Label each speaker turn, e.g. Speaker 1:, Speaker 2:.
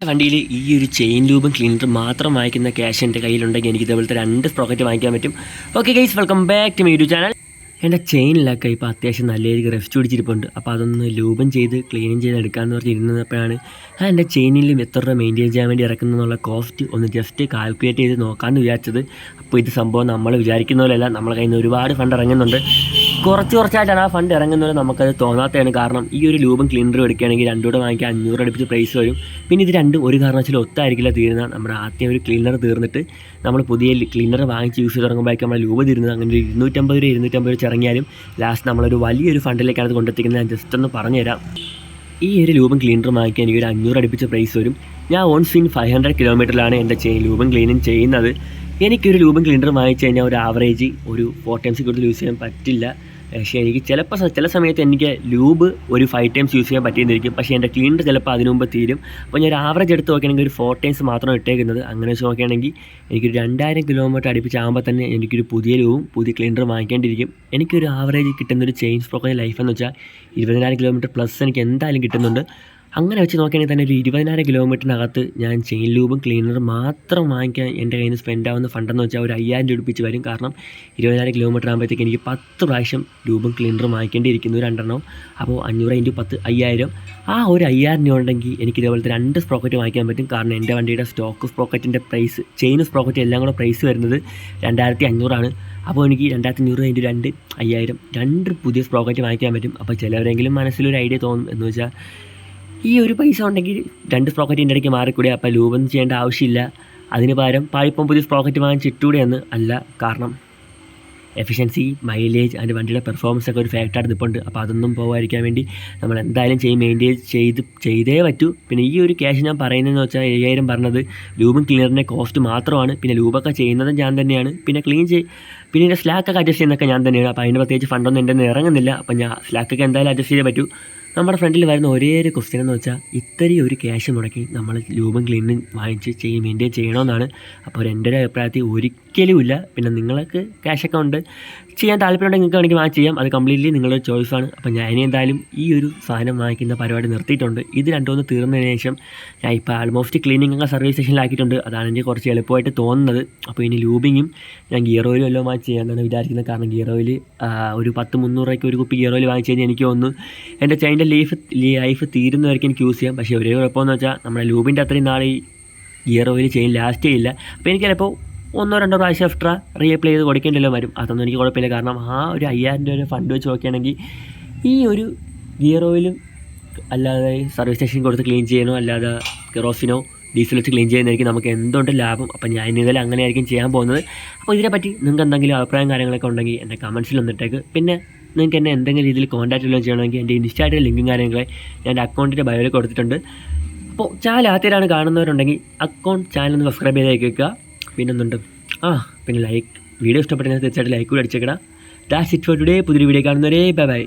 Speaker 1: വണ്ടിയിൽ ഈ ഒരു ചെയിൻ ലൂബും ക്ലീനറും മാത്രം വാങ്ങിക്കുന്ന ക്യാഷ് എൻ്റെ കയ്യിലുണ്ടെങ്കിൽ എനിക്ക് ഇതേപോലത്തെ 2 സ്പ്രോക്കറ്റ് വാങ്ങിക്കാൻ പറ്റും. Okay guys, welcome back to my YouTube channel. എൻ്റെ ചെയിനിലൊക്കെ ഇപ്പോൾ അത്യാവശ്യം നല്ല രീതിക്ക് റെസ്റ്റ് പിടിച്ചിരിപ്പുണ്ട്. അപ്പോൾ അതൊന്ന് ലൂബും ചെയ്ത് ക്ലീനും ചെയ്ത് എടുക്കാമെന്ന് പറഞ്ഞ് ഇരുന്നപ്പോഴാണ് എൻ്റെ ചെയിനിലും എത്ര രൂപ മെയിൻറ്റെയിൻ ചെയ്യാൻ വേണ്ടി ഇറക്കുന്നതെന്നുള്ള കോസ്റ്റ് ഒന്ന് ജസ്റ്റ് കാൽക്കുലേറ്റ് ചെയ്ത് നോക്കാമെന്ന് വിചാരിച്ചത്. അപ്പോൾ ഇത് സംഭവം നമ്മൾ വിചാരിക്കുന്ന പോലെയല്ല. നമ്മളെ കയ്യിൽ നിന്ന് ഒരുപാട് ഫണ്ട് ഇറങ്ങുന്നുണ്ട്. കുറച്ചായിട്ടാണ് ആ ഫണ്ട് ഇറങ്ങുന്നത്. നമുക്കത് തോന്നാത്തതാണ്. കാരണം ഈ ഒരു ലൂബും ക്ലീനറും എടുക്കുകയാണെങ്കിൽ രണ്ടും കൂടെ വാങ്ങിക്കാൻ 500 അടുപ്പിച്ച് പ്രൈസ് വരും. പിന്നെ ഇത് രണ്ടും ഒരു കാരണവശാലും ഒത്തായിരിക്കില്ല തീരുന്നത്. നമ്മുടെ ആദ്യം ഒരു ക്ലീനർ തീർന്നിട്ട് നമ്മൾ പുതിയ ക്ലീനർ വാങ്ങിച്ച് യൂസ് ചെയ്ത് തുടങ്ങുമ്പോഴേക്കും നമ്മൾ ലൂബ് തീരുന്നത്. അങ്ങനെ ഒരു 250 രൂപ ഇറങ്ങിയാലും ലാസ്റ്റ് നമ്മളൊരു വലിയൊരു ഫണ്ടിലേക്കാണ് അത് കൊണ്ടെത്തിക്കുന്നത്. ഞാൻ ജസ്റ്റ് ഒന്ന് പറഞ്ഞുതരാം. ഈ ഒരു ലൂബും ക്ലീനറും വാങ്ങിക്കാൻ എനിക്ക് ഒരു 500 അടുപ്പിച്ച് പ്രൈസ് വരും. ഞാൻ ഓൺ സ്പിൻ 500 കിലോമീറ്ററിലാണ് എൻ്റെ ലൂബും ക്ലീനും ചെയ്യുന്നത്. എനിക്കൊരു ലൂബും ക്ലീനറും വാങ്ങിച്ച് കഴിഞ്ഞാൽ ഒരു ആവറേജ് ഒരു 4 ടൈംസ് കൂടുതൽ യൂസ് ചെയ്യാൻ പറ്റില്ല. പക്ഷേ എനിക്ക് ചില സമയത്ത് എനിക്ക് ലൂബ് ഒരു 5 ടൈംസ് യൂസ് ചെയ്യാൻ പറ്റിയെന്നിരിക്കും. പക്ഷേ എൻ്റെ ക്ലീനർ ചിലപ്പോൾ അതിനു മുമ്പ് തീരും. അപ്പോൾ ഞാൻ ഒരു ആവറേജ് എടുത്ത് നോക്കുകയാണെങ്കിൽ ഒരു 4 ടൈംസ് മാത്രം ഇട്ടേക്കുന്നത്. അങ്ങനെ വെച്ച് നോക്കുകയാണെങ്കിൽ എനിക്കൊരു 2000 കിലോമീറ്റർ അടുപ്പിച്ചാകുമ്പോൾ തന്നെ എനിക്കൊരു പുതിയ ലൂബും പുതിയ ക്ലീനറും വാങ്ങിക്കേണ്ടിയിരിക്കും. എനിക്കൊരു ആവറേജ് കിട്ടുന്നൊരു ചെയിൻ സ്പ്രോക്കറ്റ് ലൈഫ് എന്ന് വെച്ചാൽ 20,000 കിലോമീറ്റർ പ്ലസ് എനിക്ക് എന്തായാലും കിട്ടുന്നുണ്ട്. അങ്ങനെ വെച്ച് നോക്കുകയാണെങ്കിൽ തന്നെ ഒരു 20,000 കിലോമീറ്ററിനകത്ത് ഞാൻ ചെയിൻ ലൂബും ക്ലീനറും മാത്രം വാങ്ങിക്കാൻ എൻ്റെ കയ്യിൽ നിന്ന് സ്പെൻഡ് ആവുന്ന ഫണ്ടെന്ന് വെച്ചാൽ ഒരു 5,000 രൂപ അടുപ്പിച്ച് വരും. കാരണം 20,000 കിലോമീറ്റർ ആകുമ്പോഴത്തേക്ക് എനിക്ക് 10 പ്രാവശ്യം ലൂബും ക്ലീനറും വാങ്ങിക്കേണ്ടിയിരിക്കുന്നു, 2 അപ്പോൾ 500 × 10 5000. ആ ഒരു 5000 രൂപ ഉണ്ടെങ്കിൽ എനിക്ക് ഇതേപോലത്തെ 2 സ്പ്രോക്കറ്റ് വാങ്ങിക്കാൻ പറ്റും. കാരണം എൻ്റെ വണ്ടിയുടെ സ്റ്റോക്ക് സ്പ്രോക്കറ്റിൻ്റെ പ്രൈസ്, ചെയിൻ സ്പ്രോക്കറ്റ് എല്ലാം കൂടെ പ്രൈസ് വരുന്നത് 2500 അപ്പോൾ എനിക്ക് 2500 × 2 5000, 2 പുതിയ സ്പ്രോക്കറ്റ് വാങ്ങിക്കാൻ പറ്റും. അപ്പോൾ ചിലവരെങ്കിലും മനസ്സിലൊരു ഐഡിയ തോന്നും എന്ന് വെച്ചാൽ ഈ ഒരു പൈസ ഉണ്ടെങ്കിൽ 2 സ്പ്രോക്കറ്റിൻ്റെ ഇടയ്ക്ക് മാറിക്കൂടെ, അപ്പോൾ ലൂബൊന്നും ചെയ്യേണ്ട ആവശ്യമില്ല. അതിന് പകരം ഇപ്പം പുതിയ സ്പ്രോക്കറ്റ് വാങ്ങിച്ചിട്ടൂടെ എന്ന് അല്ല. കാരണം എഫിഷ്യൻസി, മൈലേജ്, അതിൻ്റെ വണ്ടിയുടെ പെർഫോമൻസ് ഒക്കെ ഒരു ഫാക്ടറായിട്ട് നിൽപ്പുണ്ട്. അപ്പോൾ അതൊന്നും പോകാതിരിക്കാൻ വേണ്ടി നമ്മൾ എന്തായാലും മെയിൻറ്റെയിൻ ചെയ്തേ പറ്റൂ. പിന്നെ ഈ ഒരു ക്യാഷ് ഞാൻ പറയുന്നതെന്ന് വെച്ചാൽ 5000 പറഞ്ഞത് ലൂബും ക്ലീനറിൻ്റെ കോസ്റ്റ് മാത്രമാണ്. പിന്നെ ലൂബൊക്കെ ചെയ്യുന്നത് ഞാൻ തന്നെയാണ്. പിന്നെ പിന്നെ എൻ്റെ സ്ലാക്കൊക്കെ അഡ്ജസ്റ്റ് ചെയ്യുന്നതൊക്കെ ഞാൻ തന്നെയാണ്. അപ്പോൾ അതിന് പ്രത്യേകിച്ച് ഫണ്ടൊന്നും എൻ്റെ നിന്ന് ഇറങ്ങുന്നില്ല. അപ്പോൾ ഞാൻ സ്ലാക്കൊക്കെ എന്തായാലും അഡ്ജസ്റ്റ് ചെയ്തേ പറ്റൂ. നമ്മുടെ ഫ്രണ്ടിൽ വരുന്ന ഒരേ ഒരു ക്വസ്റ്റ്യൻ എന്ന് വെച്ചാൽ ഇത്രയും ഒരു ക്യാഷ് മുടക്കി നമ്മൾ ലൂബും ക്ലീനും വാങ്ങിച്ച് മെയിൻറ്റെയിൻ ചെയ്യണമെന്നാണ്. അപ്പോൾ എൻ്റെ ഒരു അഭിപ്രായത്തിൽ ഒരിക്കലും ഇല്ല. പിന്നെ നിങ്ങൾക്ക് ക്യാഷൊക്കെ ഉണ്ട്, ചെയ്യാൻ താല്പര്യമുണ്ടെങ്കിൽ നിങ്ങൾക്ക് വേണമെങ്കിൽ വാങ്ങിച്ച് ചെയ്യാം. അത് കംപ്ലീറ്റ്ലി നിങ്ങളുടെ ചോയ്സാണ്. അപ്പോൾ ഞാൻ എന്തായാലും ഈ ഒരു സാധനം വാങ്ങിക്കുന്ന പരിപാടി നിർത്തിയിട്ടുണ്ട്. ഇത് രണ്ടുമൂന്ന് തീർന്നതിന് ശേഷം ഞാൻ ഇപ്പോൾ ആൾമോസ്റ്റ് ക്ലീനിങ് ഒക്കെ സർവീസ് സ്റ്റേഷനിലാക്കിയിട്ടുണ്ട്. അതാണ് എനിക്ക് കുറച്ച് എളുപ്പമായിട്ട് തോന്നുന്നത്. അപ്പോൾ ഇനി ലൂബിങ്ങും ഞാൻ ഗിയർ ഓയിലും എല്ലാം വാങ്ങിച്ച് ചെയ്യാമെന്നാണ് വിചാരിക്കുന്നത്. കാരണം ഗിയർ ഓയിൽ ഒരു 10-300 രൂപയ്ക്ക് ഒരു കുപ്പി ഗിയർ ഓയിൽ വാങ്ങിച്ച് കഴിഞ്ഞാൽ എനിക്ക് തോന്നുന്നു എൻ്റെ ചെയിൻ്റെ ലൈഫ് തീരുന്നവർക്ക് എനിക്ക് യൂസ് ചെയ്യാം. പക്ഷേ ഒരേ കുഴപ്പമെന്ന് വെച്ചാൽ നമ്മുടെ ലൂബിൻ്റെ അത്രയും നാളെ ഈ ഗിയർ ഓയിൽ ചെയിൻ ലാസ്റ്റ് ചെയ്യില്ല. അപ്പോൾ എനിക്ക് ചിലപ്പോൾ 1-2 പ്രാവശ്യം എക്സ്ട്രാ റീഅപ്ലൈ ചെയ്ത് കൊടുക്കേണ്ടല്ലോ വരും. അതൊന്നും എനിക്ക് കുഴപ്പമില്ല. കാരണം ആ ഒരു 5000 രൂപ ഫണ്ട് വെച്ച് നോക്കുകയാണെങ്കിൽ ഈ ഒരു ഗിയർ ഓയിലും അല്ലാതെ സർവീസ് സ്റ്റേഷൻ കൊടുത്ത് ക്ലീൻ ചെയ്യണോ, അല്ലാതെ കെറോസിനോ ഡീസൽ വെച്ച് ക്ലീൻ ചെയ്യുന്നതായിരിക്കും നമുക്ക് എന്തുകൊണ്ട് ലാഭം. അപ്പോൾ ഞാൻ ഇന്നലെ അങ്ങനെയായിരിക്കും ചെയ്യാൻ പോകുന്നത്. അപ്പോൾ ഇതിനെപ്പറ്റി നിങ്ങൾക്ക് എന്തെങ്കിലും അഭിപ്രായം കാര്യങ്ങളൊക്കെ ഉണ്ടെങ്കിൽ എൻ്റെ കമൻസിൽ വന്നിട്ടേക്ക്. പിന്നെ നിങ്ങൾക്ക് എന്നെ എന്തെങ്കിലും രീതിയിൽ കോൺടാക്റ്റ് വല്ലതും ചെയ്യണമെങ്കിൽ എൻ്റെ ഇൻസ്റ്റാഗ്രാം ലിങ്കും കാര്യങ്ങളെ ഞാൻ എൻ്റെ അക്കൗണ്ടിൻ്റെ ബയോയിൽ കൊടുത്തിട്ടുണ്ട്. അപ്പോൾ ചാനൽ ആദ്യമായിട്ടാണ് കാണുന്നവരുണ്ടെങ്കിൽ ചാനൽ ഒന്ന് സബ്സ്ക്രൈബ് ചെയ്തേക്കുക. പിന്നെന്തുണ്ട്, പിന്നെ വീഡിയോ ഇഷ്ടപ്പെട്ടെങ്കിൽ തീർച്ചയായിട്ടും ലൈക്ക് കൂടി അടിച്ചേക്കടാ. That's it for today. പുതിയൊരു വീഡിയോ കാണുന്നവരേ, ബൈ ബൈ.